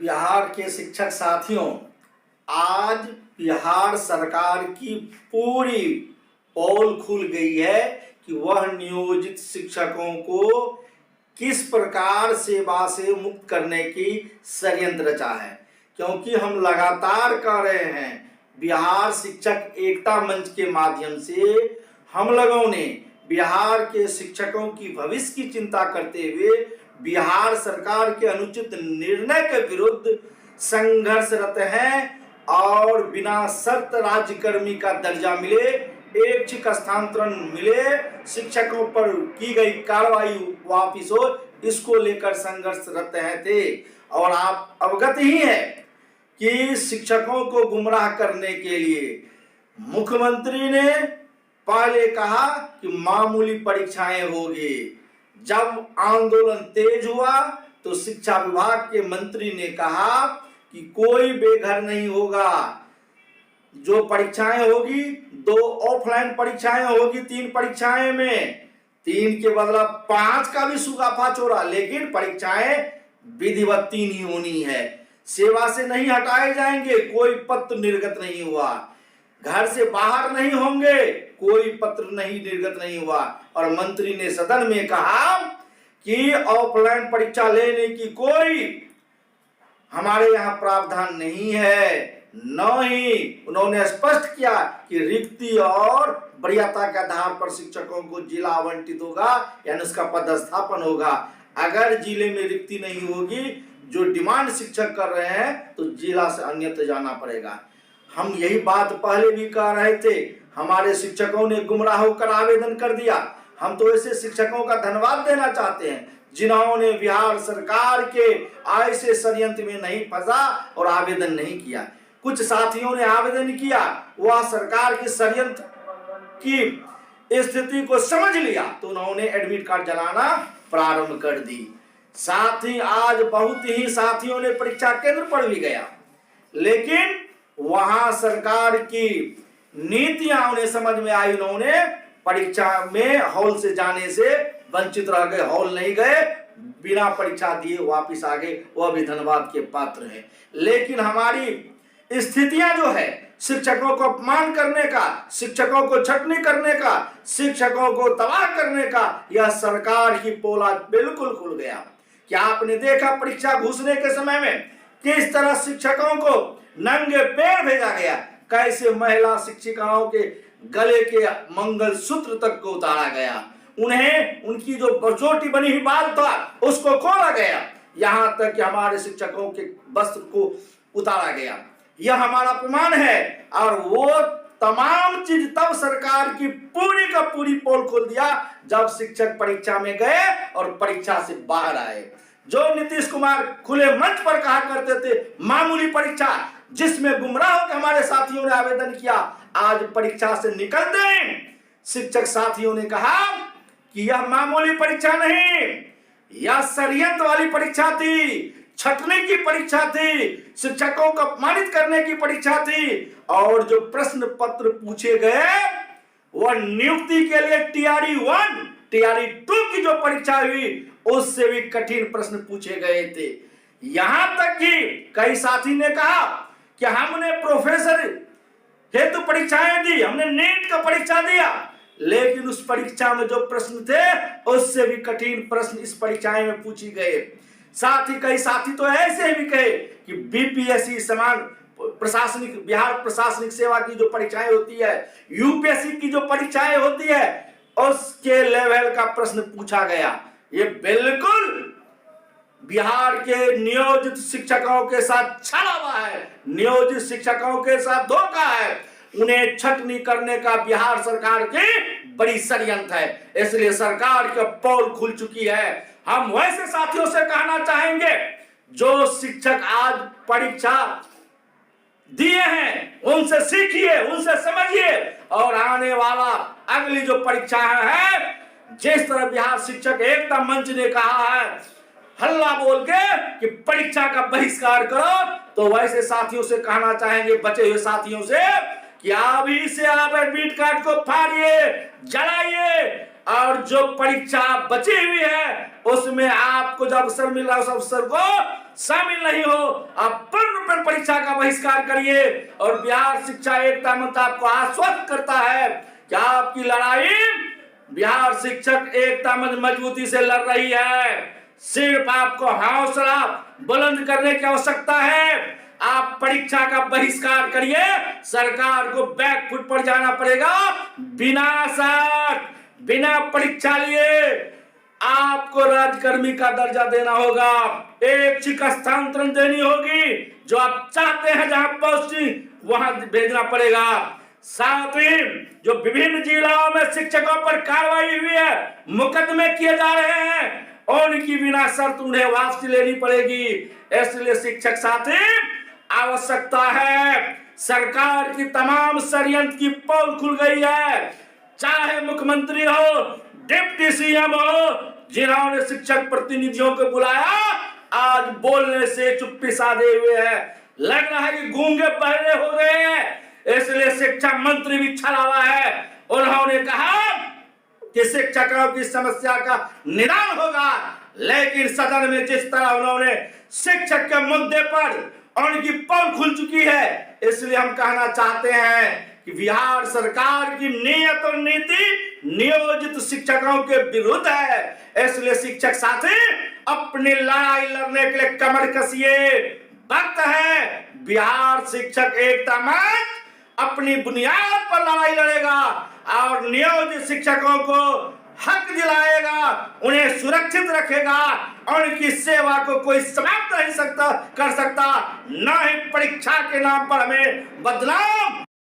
बिहार के शिक्षक साथियों, आज बिहार सरकार की पूरी पोल खुल गई है कि वह नियोजित शिक्षकों को किस प्रकार सेवा से मुक्त करने की षड्यंत्र रचा है। क्योंकि हम लगातार कह रहे हैं, बिहार शिक्षक एकता मंच के माध्यम से हम लोगों ने बिहार के शिक्षकों की भविष्य की चिंता करते हुए बिहार सरकार के अनुचित निर्णय के विरुद्ध संघर्षरत हैं और बिना शर्त राज्यकर्मी का दर्जा मिले, ऐच्छिक स्थानांतरण मिले, शिक्षकों पर की गई कार्रवाई वापिस हो, इसको लेकर संघर्षरत थे। और आप अवगत ही हैं कि शिक्षकों को गुमराह करने के लिए मुख्यमंत्री ने पहले कहा कि मामूली परीक्षाएं होगी। जब आंदोलन तेज हुआ तो शिक्षा विभाग के मंत्री ने कहा कि कोई बेघर नहीं होगा, जो परीक्षाएं होगी 2 ऑफलाइन परीक्षाएं होगी, 3 परीक्षाएं में 3 के बदला 5 का भी सुगाफा चोरा, लेकिन परीक्षाएं विधिवत 3 ही होनी है। सेवा से नहीं हटाए जाएंगे, कोई पत्र निर्गत नहीं हुआ। घर से बाहर नहीं होंगे, कोई पत्र नहीं निर्गत नहीं हुआ। और मंत्री ने सदन में कहा कि ऑफलाइन परीक्षा लेने की कोई हमारे यहाँ प्रावधान नहीं है। न ही उन्होंने स्पष्ट किया कि रिक्ति और वरीयता के आधार पर शिक्षकों को जिला आवंटित होगा, यानी उसका पदस्थापन होगा। अगर जिले में रिक्ति नहीं होगी, जो डिमांड शिक्षक कर रहे हैं, तो जिला से अन्यत्र जाना पड़ेगा। हम यही बात पहले भी कह रहे थे, हमारे शिक्षकों ने गुमराह होकर आवेदन कर दिया। हम तो ऐसे शिक्षकों का धन्यवाद देना चाहते हैं जिन्होंने बिहार सरकार के ऐसे षड्यंत्र में नहीं फंसा और आवेदन नहीं किया। कुछ साथियों ने आवेदन किया, वह सरकार की षड्यंत्र की स्थिति को समझ लिया तो उन्होंने एडमिट कार्ड जलाना प्रारंभ कर दी। साथ ही आज बहुत ही साथियों ने परीक्षा केंद्र पर भी गया, लेकिन वहां सरकार की नीतियां उन्हें समझ में आई। उन्होंने परीक्षा में हॉल से जाने से वंचित रह गए, हॉल नहीं गए, बिना परीक्षा दिए वापस आ गए, वह भी धन्यवाद के पात्र है। लेकिन हमारी स्थितियां जो है, शिक्षकों को अपमान करने का, शिक्षकों को छटनी करने का, शिक्षकों को तबाह करने का, यह सरकार की पोला बिल्कुल खुल गया। क्या आपने देखा परीक्षा घुसने के समय में किस तरह शिक्षकों को नंगे पैर भेजा गया, कैसे महिला शिक्षिकाओं के गले के मंगलसूत्र तक को उतारा गया, उन्हें उनकी जो बचोटी बनी हुई बाल था उसको खोला गया, यहां तक कि हमारे शिक्षकों के वस्त्र को उतारा गया। यह हमारा अपमान है। और वो तमाम चीज तब सरकार की पूरी का पूरी पोल खोल दिया जब शिक्षक परीक्षा में गए और परीक्षा से बाहर आए। जो नीतीश कुमार खुले मंच पर कहा करते थे मामूली परीक्षा, जिसमें गुमराह होकर हमारे साथियों ने आवेदन किया, आज परीक्षा से निकलते हैं शिक्षक साथियों ने कहा कि यह मामूली परीक्षा नहीं, यह षड्यंत्र वाली परीक्षा थी, छटने की परीक्षा थी, शिक्षकों को अपमानित करने की परीक्षा थी। और जो प्रश्न पत्र पूछे गए वह नियुक्ति के लिए टीआरई 1, टीआरई 2 की जो परीक्षा हुई उससे भी कठिन प्रश्न पूछे गए थे। यहां तक कि कई साथी ने कहा कि हमने प्रोफेसर हेतु परीक्षाएं दी, हमने नीट का परीक्षा दिया, लेकिन उस परीक्षा में जो प्रश्न थे उससे भी कठिन प्रश्न इस परीक्षाएं में पूछे गए। साथ ही कई साथी तो ऐसे भी कहे कि बीपीएससी समान प्रशासनिक, बिहार प्रशासनिक सेवा की जो परीक्षाएं होती है, यूपीएससी की जो परीक्षाएं होती है, उसके लेवल का प्रश्न पूछा गया। ये बिल्कुल बिहार के नियोजित शिक्षकों के साथ छला हुआ है, नियोजित शिक्षकों के साथ धोखा है। उन्हें छटनी करने का बिहार सरकार की बड़ी षड्यंत्र है, इसलिए सरकार की पोल खुल चुकी है। हम वैसे साथियों से कहना चाहेंगे जो शिक्षक आज परीक्षा दिए हैं, उनसे सीखिए, उनसे समझिए, और आने वाला अगली जो परीक्षा है, जिस तरह बिहार शिक्षक एकता मंच ने कहा है हल्ला बोल के कि परीक्षा का बहिष्कार करो, तो वैसे साथियों से कहना चाहेंगे, बचे हुए साथियों से, कि अभी से आप एडमिट कार्ड को फाड़िए, जलाइए, और जो परीक्षा बची हुई है उसमें आपको जब अवसर मिला उस अवसर को शामिल नहीं हो, आप पूर्ण परीक्षा का बहिष्कार करिए। और बिहार शिक्षा एकता मंच आपको आश्वस्त करता है कि आपकी लड़ाई बिहार शिक्षक एकता मंच मजबूती से लड़ रही है। सिर्फ आपको हौसला बुलंद करने की आवश्यकता है। आप परीक्षा का बहिष्कार करिए, सरकार को बैकफुट पर जाना पड़ेगा। बिना शर्त, बिना परीक्षा लिए आपको राज्यकर्मी का दर्जा देना होगा, ऐच्छिक स्थानांतरण देनी होगी। जो आप चाहते हैं जहां पोस्टिंग वहां भेजना पड़ेगा। साथ ही जो विभिन्न जिलों में शिक्षकों पर कार्रवाई हुई है, मुकदमे किए जा रहे हैं, उनकी बिना शर्त उन्हें वापसी लेनी पड़ेगी। इसलिए शिक्षक साथी, आवश्यकता है, सरकार की तमाम षड्यंत्र की पोल खुल गई है। चाहे मुख्यमंत्री हो, डिप्टी सीएम हो, जिन्होंने शिक्षक प्रतिनिधियों को बुलाया, आज बोलने से चुप्पी साधे हुए हैं। लग रहा है कि गूंगे बहरे हो गए हैं। इसलिए शिक्षा मंत्री भी छलावा है। उन्होंने कहा कि शिक्षकों की समस्या का निदान होगा, लेकिन सदन में जिस तरह उन्होंने शिक्षक के मुद्दे पर उनकी पोल खुल चुकी है, इसलिए हम कहना चाहते हैं कि बिहार सरकार की नीयत और नीति नियोजित शिक्षकों के विरुद्ध है। इसलिए शिक्षक साथी, अपनी लड़ाई लड़ने के लिए कमर कसिए। वक्त है, बिहार शिक्षक एकता मंच अपनी बुनियाद पर लड़ाई लड़ेगा और नियोजित शिक्षकों को हक दिलाएगा, उन्हें सुरक्षित रखेगा। उनकी सेवा को कोई समाप्त नहीं कर सकता, न ही परीक्षा के नाम पर हमें बदनाम